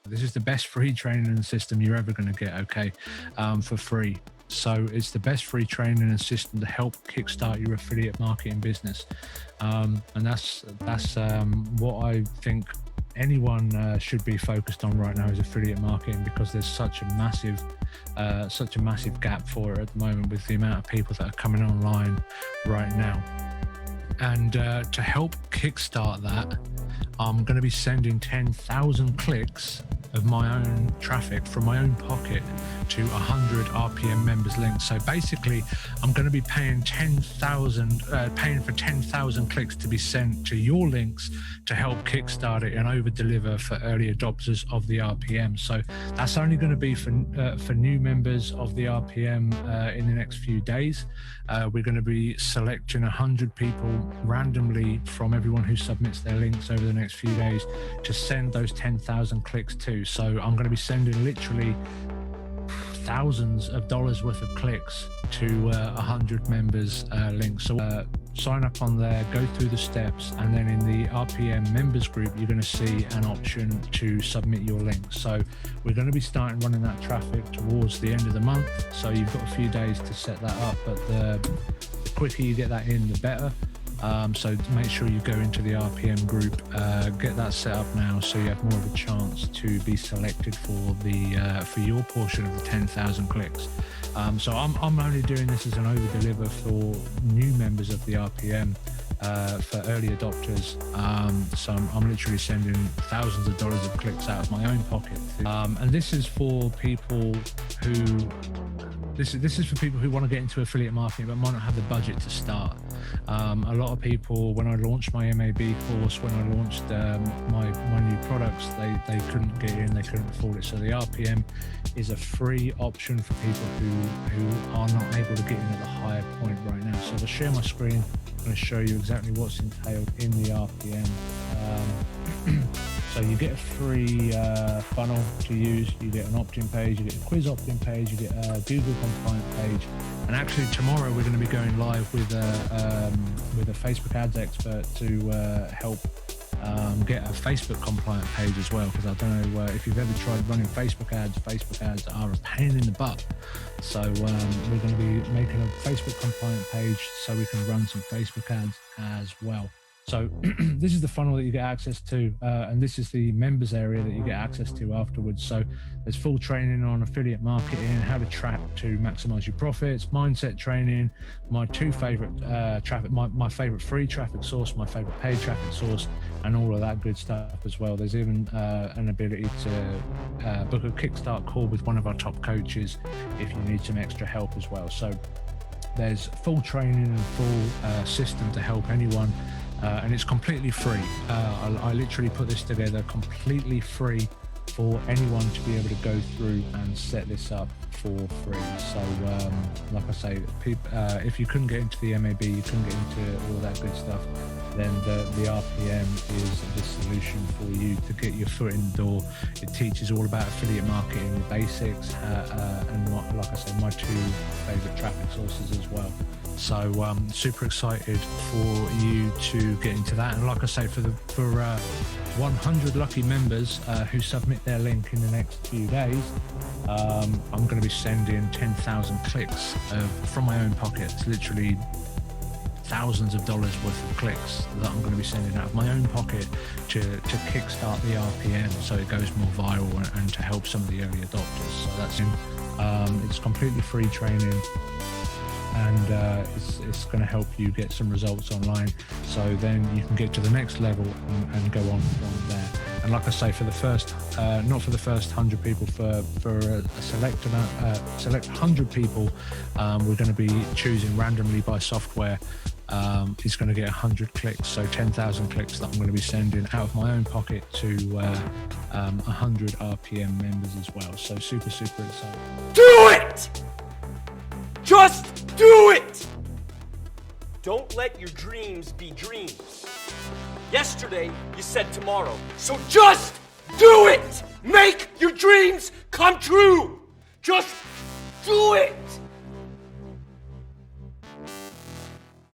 This is the best free training system you're ever going to get, okay, for free. So it's the best free training and system to help kickstart your affiliate marketing business. And that's what I think anyone should be focused on right now is affiliate marketing, because there's such a massive gap for it at the moment with the amount of people that are coming online right now. And to help kickstart that, I'm going to be sending 10,000 clicks of my own traffic from my own pocket to 100 RPM members links. So basically, I'm going to be paying for 10,000 clicks to be sent to your links to help kickstart it and over deliver for early adopters of the RPM. So that's only going to be for new members of the RPM in the next few days. We're going to be selecting 100 people randomly from everyone who submits their links over the next few days to send those 10,000 clicks to. So I'm going to be sending literally thousands of dollars worth of clicks to 100 members links. So sign up on there, go through the steps, and then in the RPM members group, you're going to see an option to submit your links. So we're going to be starting running that traffic towards the end of the month. So you've got a few days to set that up, but the quicker you get that in, the better. So make sure you go into the RPM group, get that set up now, so you have more of a chance to be selected for your portion of the 10,000 clicks. So I'm only doing this as an over deliver for new members of the RPM, for early adopters. So I'm literally sending thousands of dollars of clicks out of my own pocket. And this is for people who This is for people who want to get into affiliate marketing but might not have the budget to start. A lot of people, when I launched my MAB course, when I launched my new products, they couldn't get in, they couldn't afford it. So the RPM is a free option for people who are not able to get in at the higher point right now. So to share my screen, I'm going to show you exactly what's entailed in the RPM. So you get a free funnel to use, you get an opt-in page, you get a quiz opt-in page, you get a Google compliant page, and actually tomorrow we're going to be going live with a Facebook ads expert to help get a Facebook compliant page as well, because I don't know if you've ever tried running Facebook ads are a pain in the butt. So we're going to be making a Facebook compliant page so we can run some Facebook ads as well. So this is the funnel that you get access to, and this is the members area that you get access to afterwards. So there's full training on affiliate marketing, how to track to maximize your profits, mindset training, my two favorite my favorite free traffic source, my favorite paid traffic source, and all of that good stuff as well. There's even an ability to book a Kickstart call with one of our top coaches if you need some extra help as well. So there's full training and full system to help anyone. And it's completely free. I literally put this together completely free for anyone to be able to go through and set this up for free. So like I say, if you couldn't get into the MAB, you couldn't get into all that good stuff, then the RPM is the solution for you to get your foot in the door. It teaches all about affiliate marketing, the basics, and like I said, my two favorite traffic sources as well. So super excited for you to get into that. And like I say, for 100 lucky members who submit their link in the next few days, I'm going to be sending 10,000 clicks from my own pocket. It's literally thousands of dollars worth of clicks that I'm going to be sending out of my own pocket to kickstart the RPM so it goes more viral and to help some of the early adopters. So that's it's completely free training. And it's going to help you get some results online, so then you can get to the next level and go on from there. And like I say, for the first, not for the first 100 people, for a select 100 people, we're going to be choosing randomly by software. Is going to get 100 clicks, so 10,000 clicks that I'm going to be sending out of my own pocket to 100 RPM members as well. So super excited. Do it! Just do it! Don't let your dreams be dreams. Yesterday, you said tomorrow. So just do it! Make your dreams come true! Just do it!